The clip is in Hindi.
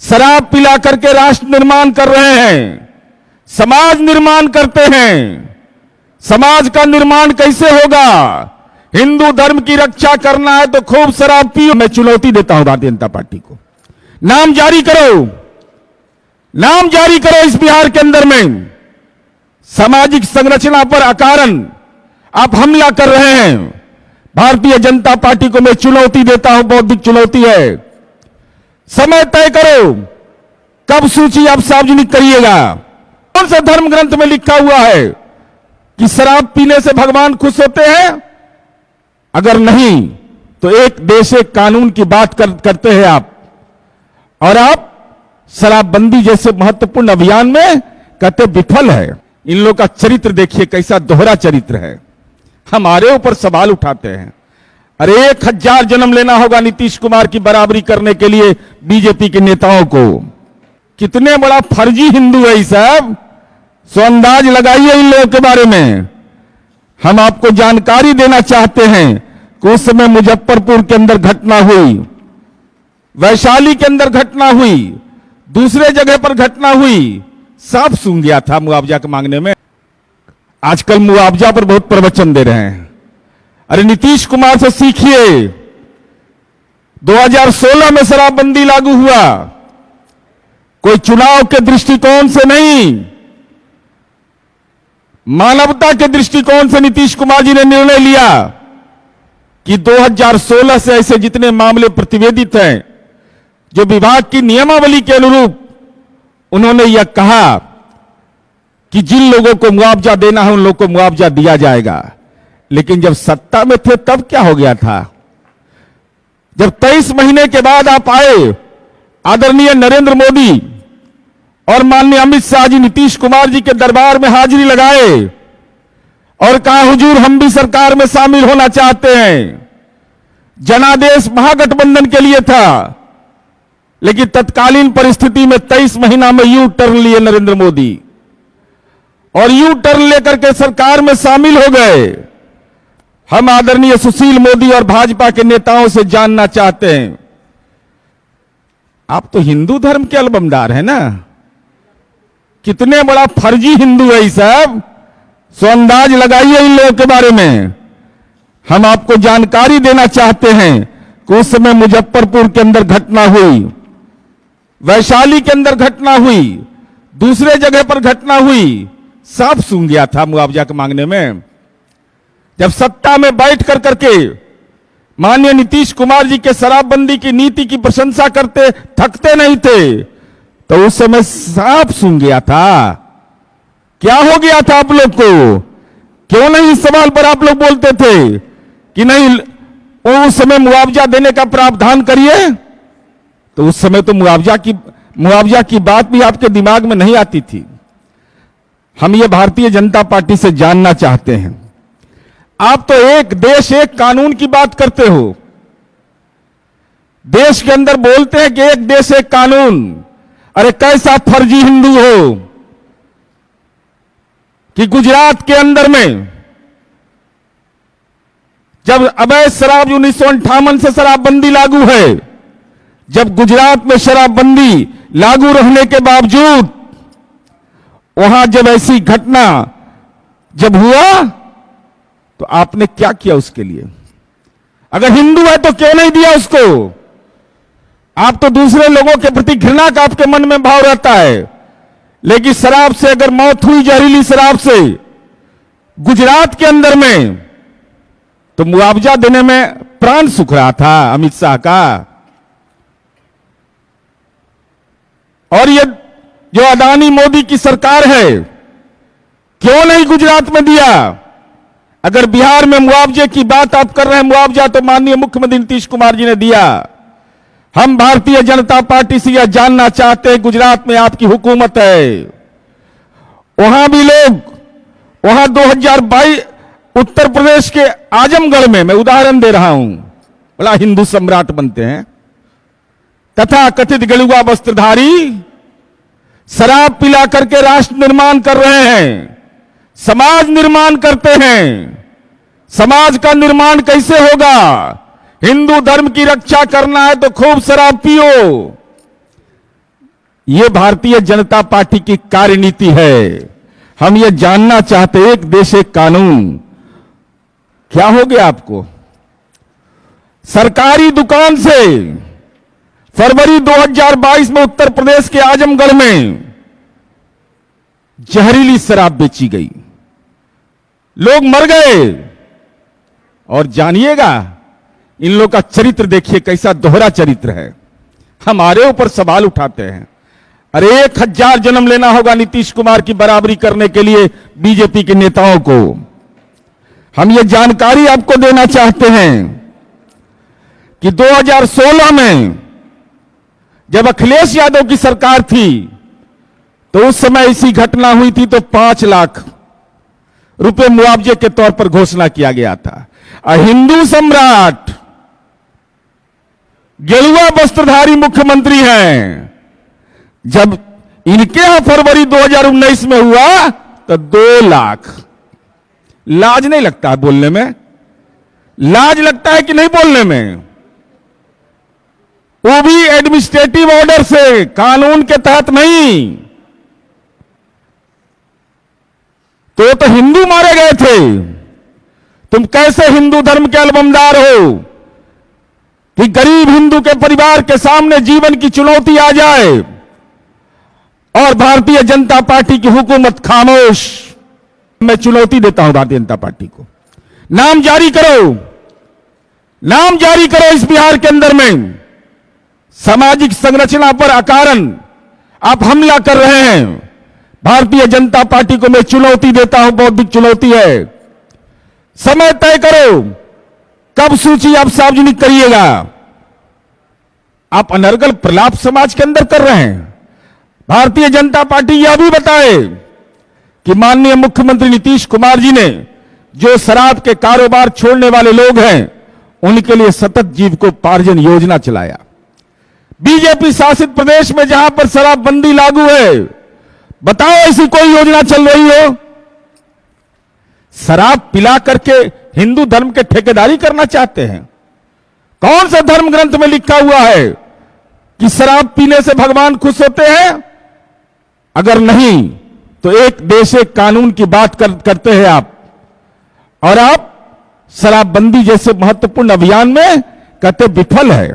शराब पिला करके राष्ट्र निर्माण कर रहे हैं, समाज निर्माण करते हैं। समाज का निर्माण कैसे होगा? हिंदू धर्म की रक्षा करना है तो खूब शराब पियो। मैं चुनौती देता हूं भारतीय जनता पार्टी को, नाम जारी करो, नाम जारी करो। इस बिहार के अंदर में सामाजिक संरचना पर अकारण आप हमला कर रहे हैं। भारतीय जनता पार्टी को मैं चुनौती देता हूं, बौद्धिक चुनौती है। समय तय करो, कब सूची आप सार्वजनिक करिएगा। कौन सा धर्म ग्रंथ में लिखा हुआ है कि शराब पीने से भगवान खुश होते हैं? अगर नहीं तो एक देश एक कानून की बात करते हैं आप, और आप शराबबंदी जैसे महत्वपूर्ण अभियान में कहते विफल है। इन लोगों का चरित्र देखिए, कैसा दोहरा चरित्र है। हमारे ऊपर सवाल उठाते हैं। अरे 1000 जन्म लेना होगा नीतीश कुमार की बराबरी करने के लिए बीजेपी के नेताओं को। कितने बड़ा फर्जी हिंदू है साहब, सो अंदाज लगाइए इन लोगों के बारे में। हम आपको जानकारी देना चाहते हैं कि उस समय मुजफ्फरपुर के अंदर घटना हुई, वैशाली के अंदर घटना हुई, दूसरे जगह पर घटना हुई, सब सुन गया था मुआवजा के मांगने में। आजकल मुआवजा पर बहुत प्रवचन दे रहे हैं। अरे नीतीश कुमार से सीखिए। 2016 में शराबबंदी लागू हुआ, कोई चुनाव के दृष्टिकोण से नहीं, मानवता के दृष्टिकोण से नीतीश कुमार जी ने निर्णय लिया कि 2016 से ऐसे जितने मामले प्रतिवेदित हैं, जो विभाग की नियमावली के अनुरूप उन्होंने यह कहा कि जिन लोगों को मुआवजा देना है उन लोगों को मुआवजा दिया जाएगा। लेकिन जब सत्ता में थे तब क्या हो गया था? जब 23 महीने के बाद आप आए, आदरणीय नरेंद्र मोदी और माननीय अमित शाह जी नीतीश कुमार जी के दरबार में हाजिरी लगाए और कहा हुजूर हम भी सरकार में शामिल होना चाहते हैं। जनादेश महागठबंधन के लिए था, लेकिन तत्कालीन परिस्थिति में 23 महीना में यू टर्न लिए नरेंद्र मोदी, और यू टर्न लेकर के सरकार में शामिल हो गए। हम आदरणीय सुशील मोदी और भाजपा के नेताओं से जानना चाहते हैं, आप तो हिंदू धर्म के अलबमदार हैं ना? कितने बड़ा फर्जी हिंदू है साहब, सो अंदाज लगाइए इन लोगों के बारे में। हम आपको जानकारी देना चाहते हैं कि उस समय मुजफ्फरपुर के अंदर घटना हुई, वैशाली के अंदर घटना हुई, दूसरे जगह पर घटना हुई, सब सुन गया था मुआवजा के मांगने में। जब सत्ता में बैठ कर करके माननीय नीतीश कुमार जी के शराबबंदी की नीति की प्रशंसा करते थकते नहीं थे, तो उस समय साफ सुन गया था। क्या हो गया था आप लोग को? क्यों नहीं इस सवाल पर आप लोग बोलते थे कि नहीं उस समय मुआवजा देने का प्रावधान करिए? तो उस समय तो मुआवजा की बात भी आपके दिमाग में नहीं आती थी। हम ये भारतीय जनता पार्टी से जानना चाहते हैं, आप तो एक देश एक कानून की बात करते हो। देश के अंदर बोलते हैं कि एक देश एक कानून। अरे कैसा फर्जी हिंदू हो कि गुजरात के अंदर में जब अवैध शराब 1958 से शराबबंदी लागू है, जब गुजरात में शराबबंदी लागू रहने के बावजूद वहां जब ऐसी घटना जब हुआ तो आपने क्या किया उसके लिए? अगर हिंदू है तो क्यों नहीं दिया उसको? आप तो दूसरे लोगों के प्रति घृणा का आपके मन में भाव रहता है, लेकिन शराब से अगर मौत हुई, जहरीली शराब से गुजरात के अंदर में, तो मुआवजा देने में प्राण सुख रहा था अमित शाह का। और ये जो अदानी मोदी की सरकार है, क्यों नहीं गुजरात में दिया? अगर बिहार में मुआवजे की बात आप कर रहे हैं, मुआवजा तो माननीय मुख्यमंत्री नीतीश कुमार जी ने दिया। हम भारतीय जनता पार्टी से यह जानना चाहते हैं, गुजरात में आपकी हुकूमत है, वहां भी लोग, वहां 2022 उत्तर प्रदेश के आजमगढ़ में, मैं उदाहरण दे रहा हूं, बड़ा हिंदू सम्राट बनते हैं, तथा कथित गलुआ वस्त्रधारी शराब पिला करके राष्ट्र निर्माण कर रहे हैं, समाज निर्माण करते हैं। समाज का निर्माण कैसे होगा? हिंदू धर्म की रक्षा करना है तो खूब शराब पियो। ये भारतीय जनता पार्टी की कार्यनीति है। हम ये जानना चाहते हैं, एक देश एक कानून, क्या हो गया आपको? सरकारी दुकान से फरवरी 2022 में उत्तर प्रदेश के आजमगढ़ में जहरीली शराब बेची गई, लोग मर गए। और जानिएगा, इन लोगों का चरित्र देखिए कैसा दोहरा चरित्र है। हमारे ऊपर सवाल उठाते हैं। अरे 1000 जन्म लेना होगा नीतीश कुमार की बराबरी करने के लिए बीजेपी के नेताओं को। हम ये जानकारी आपको देना चाहते हैं कि 2016 में जब अखिलेश यादव की सरकार थी तो उस समय ऐसी घटना हुई थी तो 5 लाख रुपए मुआवजे के तौर पर घोषणा किया गया था। हिंदू सम्राट गेरुआ वस्त्रधारी मुख्यमंत्री हैं, जब इनके यहां फरवरी 2019 में हुआ तो 2 लाख। लाज नहीं लगता है बोलने में? लाज लगता है कि नहीं बोलने में? वो भी एडमिनिस्ट्रेटिव ऑर्डर से, कानून के तहत नहीं। तो हिंदू मारे गए थे। तुम कैसे हिंदू धर्म के अलबमदार हो कि गरीब हिंदू के परिवार के सामने जीवन की चुनौती आ जाए और भारतीय जनता पार्टी की हुकूमत खामोश? मैं चुनौती देता हूं भारतीय जनता पार्टी को, नाम जारी करो, नाम जारी करो। इस बिहार के अंदर में सामाजिक संरचना पर अकारण आप हमला कर रहे हैं। भारतीय जनता पार्टी को मैं चुनौती देता हूं, बौद्धिक चुनौती है। समय तय करो, कब सूची आप सार्वजनिक करिएगा। आप अनर्गल प्रलाप समाज के अंदर कर रहे हैं। भारतीय जनता पार्टी यह भी बताए कि माननीय मुख्यमंत्री नीतीश कुमार जी ने जो शराब के कारोबार छोड़ने वाले लोग हैं उनके लिए सतत जीविकोपार्जन योजना चलाया। बीजेपी शासित प्रदेश में जहां पर शराबबंदी लागू है, बताओ ऐसी कोई योजना चल रही हो? शराब पिला करके हिंदू धर्म के ठेकेदारी करना चाहते हैं? कौन सा धर्म ग्रंथ में लिखा हुआ है कि शराब पीने से भगवान खुश होते हैं? अगर नहीं तो एक देश एक कानून की बात करते हैं आप, और आप शराबबंदी जैसे महत्वपूर्ण अभियान में कहते विफल है।